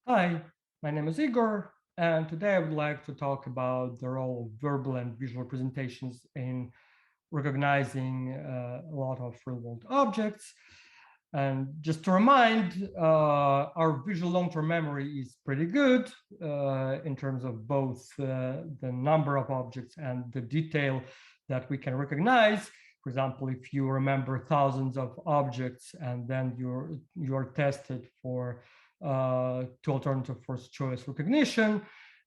Hi, my name is Igor, and today I would like to talk about the role of verbal and visual representations in recognizing a lot of real-world objects. And just to remind, our visual long-term memory is pretty good in terms of both the number of objects and the detail that we can recognize. For example, if you remember thousands of objects and then you're tested for to alternative first choice recognition,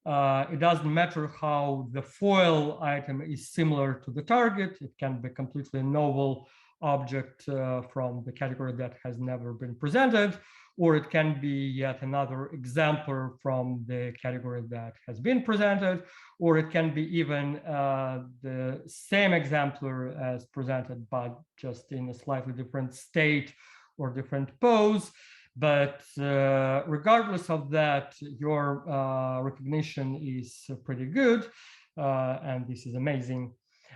it doesn't matter how the foil item is similar to the target. It can be completely novel object from the category that has never been presented, or it can be yet another exemplar from the category that has been presented, or it can be even the same exemplar as presented, but just in a slightly different state or different pose. But regardless of that, your recognition is pretty good, and this is amazing.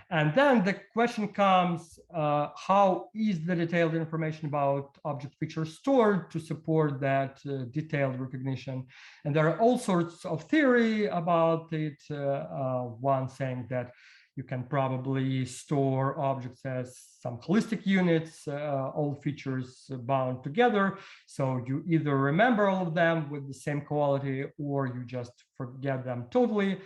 And then the question comes, how is the detailed information about object features stored to support that detailed recognition? And there are all sorts of theory about it. One saying that you can probably store objects as some holistic units, all features bound together. So you either remember all of them with the same quality, or you just forget them totally.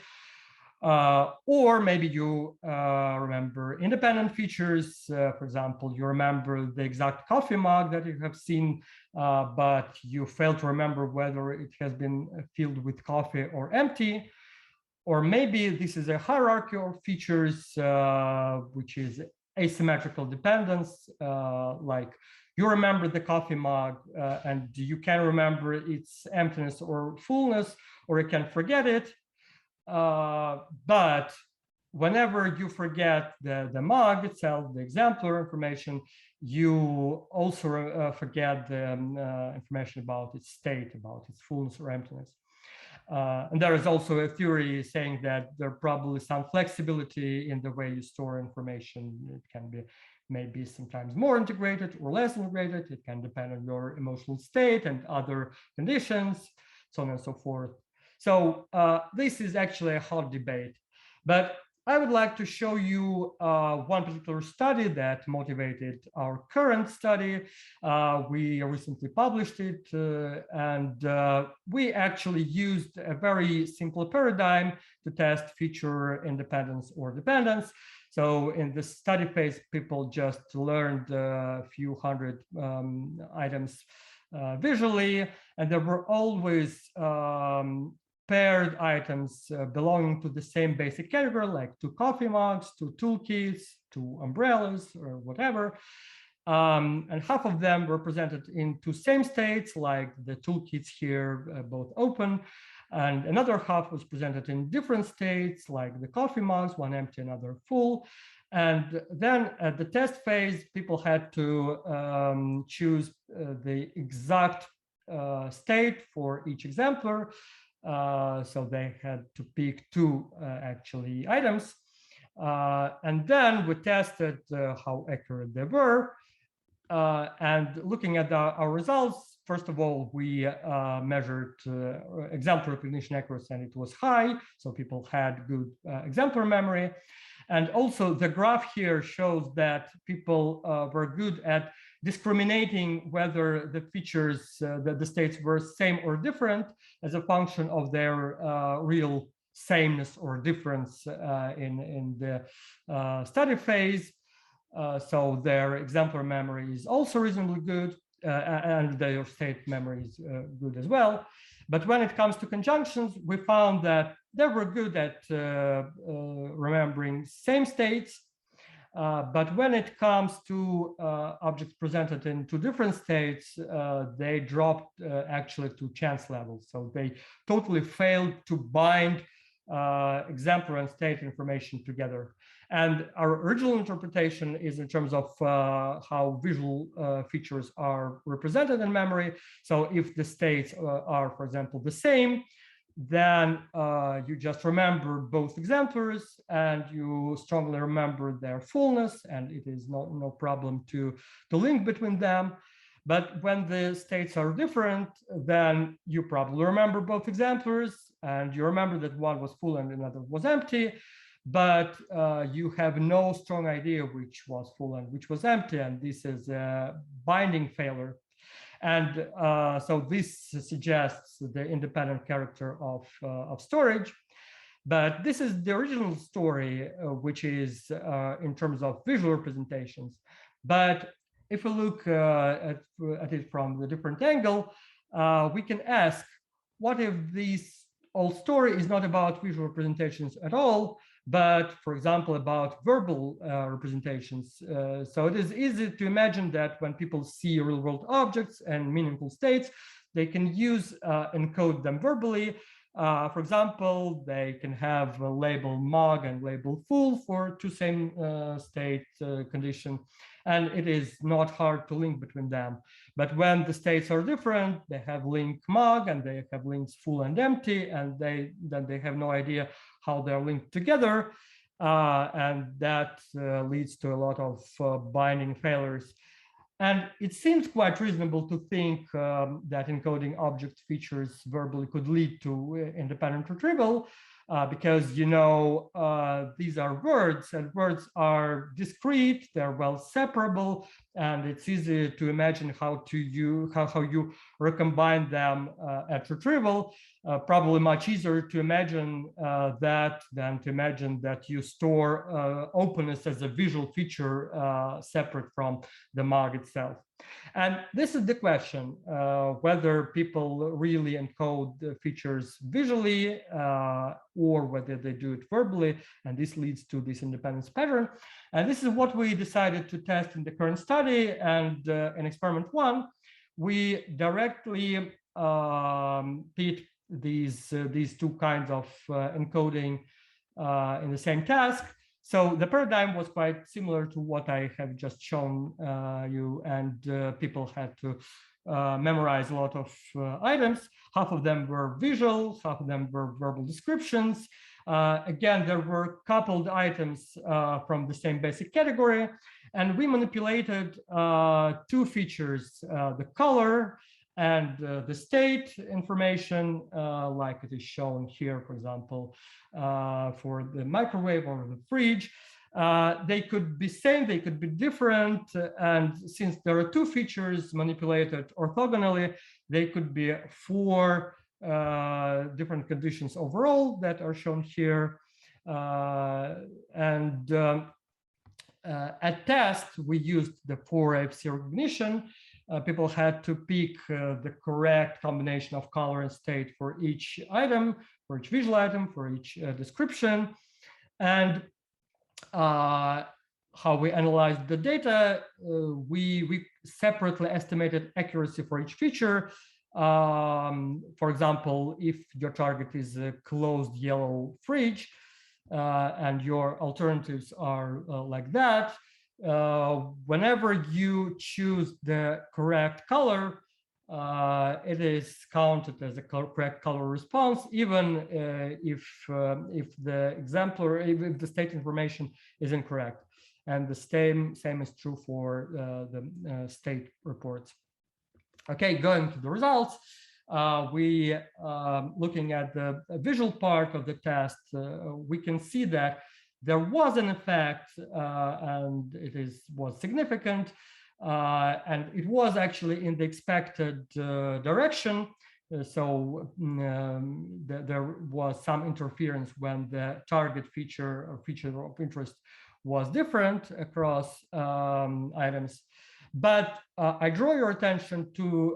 Or maybe you remember independent features. For example, you remember the exact coffee mug that you have seen, but you fail to remember whether it has been filled with coffee or empty. Or maybe this is a hierarchy of features, which is asymmetrical dependence, like you remember the coffee mug and you can remember its emptiness or fullness, or you can forget it. But whenever you forget the mug itself, the exemplar information, you also forget the information about its state, about its fullness or emptiness. And there is also a theory saying that there probably some flexibility in the way you store information. It can be maybe sometimes more integrated or less integrated. It can depend on your emotional state and other conditions, so on and so forth. So this is actually a hot debate. But I would like to show you one particular study that motivated our current study. We recently published it, and we actually used a very simple paradigm to test feature independence or dependence. So in the study phase, people just learned a few hundred items visually, and there were always paired items belonging to the same basic category, like two coffee mugs, two toolkits, two umbrellas, or whatever. And half of them were presented in two same states, like the toolkits here, both open. And another half was presented in different states, like the coffee mugs, one empty, another full. And then at the test phase, people had to choose the exact state for each exemplar. So they had to pick two actually items. And then we tested how accurate they were. And looking at our results, first of all, we measured exemplar recognition accuracy, and it was high. So people had good exemplar memory. And also the graph here shows that people were good at discriminating whether the features, the states were same or different as a function of their real sameness or difference in the study phase. So their exemplar memory is also reasonably good, and their state memory is good as well. But when it comes to conjunctions, we found that they were good at remembering same states. But when it comes to objects presented in two different states, they dropped actually to chance levels. So they totally failed to bind exemplar and state information together. And our original interpretation is in terms of how visual features are represented in memory. So if the states are, for example, the same, then you just remember both exemplars and you strongly remember their fullness, and it is no problem to link between them. But when the states are different, then you probably remember both exemplars, and you remember that one was full and another was empty, but you have no strong idea which was full and which was empty, and this is a binding failure. And so this suggests the independent character of storage. But this is the original story, which is in terms of visual representations. But if we look at it from a different angle, we can ask, what if this old story is not about visual representations at all, but, for example, about verbal representations? So it is easy to imagine that when people see real-world objects and meaningful states, they can encode them verbally. For example, they can have a label mug and label full for two same state condition, and it is not hard to link between them. But when the states are different, they have link mug and they have links full and empty, and then they have no idea how they're linked together, and that leads to a lot of binding failures. And it seems quite reasonable to think that encoding object features verbally could lead to independent retrieval, because these are words, and words are discrete, they're well separable, and it's easy to imagine how you recombine them at retrieval. Probably much easier to imagine that than to imagine that you store openness as a visual feature separate from the mug itself. And this is the question, whether people really encode features visually or whether they do it verbally, and this leads to this independence pattern. And this is what we decided to test in the current study. And in experiment 1, we directly pit these two kinds of encoding in the same task. So the paradigm was quite similar to what I have just shown you, and people had to memorize a lot of items. Half of them were visual, half of them were verbal descriptions. Again, there were coupled items from the same basic category, and we manipulated two features, the color and the state information, like it is shown here, for example, for the microwave or the fridge. They could be same, they could be different, and since there are two features manipulated orthogonally, they could be four different conditions overall that are shown here. At test, we used the 4FC recognition. People had to pick the correct combination of color and state for each item, for each visual item, for each description. And how we analyzed the data, we separately estimated accuracy for each feature. For example, if your target is a closed yellow fridge and your alternatives are like that, whenever you choose the correct color, it is counted as a correct color response, even if the state information is incorrect. And the same is true for the state reports. Okay, going to the results. We looking at the visual part of the test, we can see that there was an effect, and was significant, and it was actually in the expected direction. So there was some interference when the target feature or feature of interest was different across items. But I draw your attention to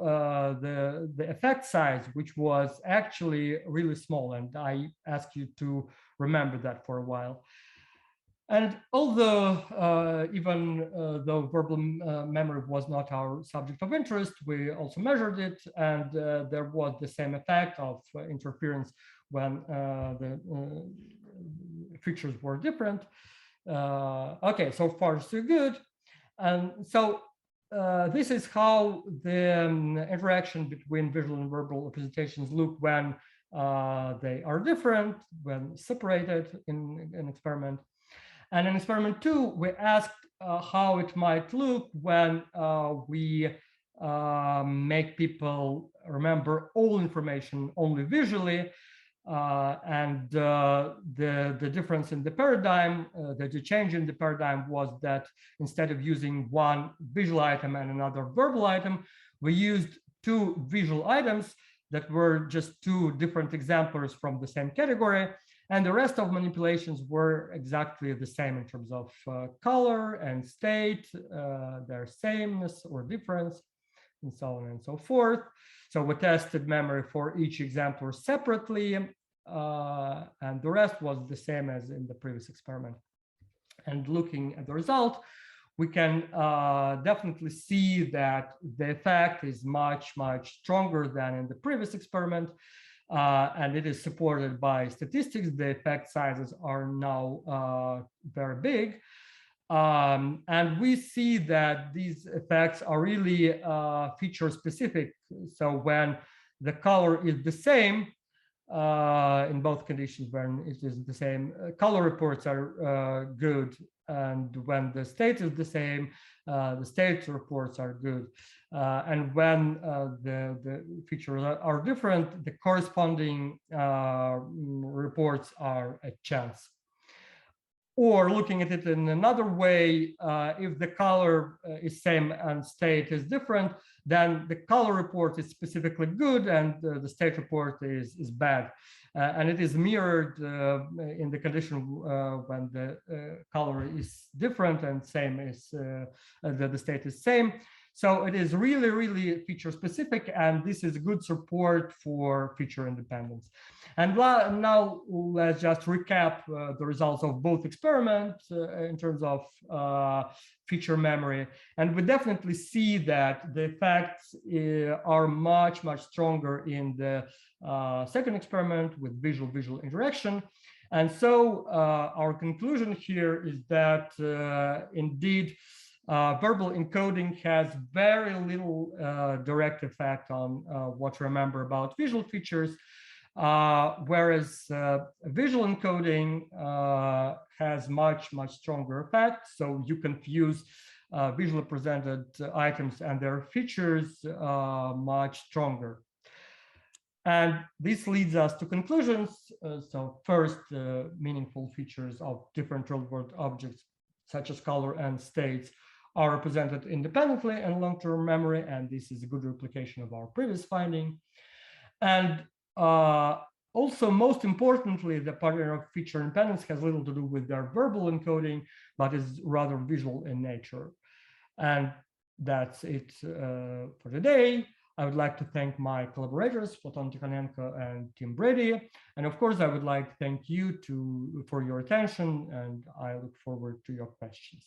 the effect size, which was actually really small, and I ask you to remember that for a while. And although even though verbal memory was not our subject of interest, we also measured it, and there was the same effect of interference when the features were different. Okay, so far so good. And so this is how the interaction between visual and verbal representations look when they are different, when separated in an experiment. And in experiment 2, we asked how it might look when we make people remember all information only visually. The difference in the paradigm, the change in the paradigm was that instead of using one visual item and another verbal item, we used two visual items that were just two different exemplars from the same category. And the rest of manipulations were exactly the same in terms of color and state, their sameness or difference, and so on and so forth. So we tested memory for each exemplar separately, and the rest was the same as in the previous experiment. And looking at the result, we can definitely see that the effect is much, much stronger than in the previous experiment. And it is supported by statistics. The effect sizes are now very big. And we see that these effects are really feature specific. So when the color is the same, in both conditions, when it is the same, color reports are good. And when the state is the same, the state reports are good. And when the features are different, the corresponding reports are a chance. Or looking at it in another way, if the color is same and state is different, then the color report is specifically good and the state report is bad. And it is mirrored in the condition when the color is different and same is the state is same. So it is really, really feature specific, and this is good support for feature independence. And now let's just recap the results of both experiments in terms of feature memory. And we definitely see that the effects are much, much stronger in the second experiment with visual interaction. And so our conclusion here is that indeed, verbal encoding has very little direct effect on what to remember about visual features, whereas visual encoding has much, much stronger effect. So you can fuse visually presented items and their features much stronger. And this leads us to conclusions. So first, meaningful features of different real-world objects, such as color and states, are represented independently in long-term memory, and this is a good replication of our previous finding. And also, most importantly, the pattern of feature independence has little to do with their verbal encoding, but is rather visual in nature. And that's it for today. I would like to thank my collaborators, Platon Tikhonenko and Tim Brady. And of course, I would like to thank you for your attention, and I look forward to your questions.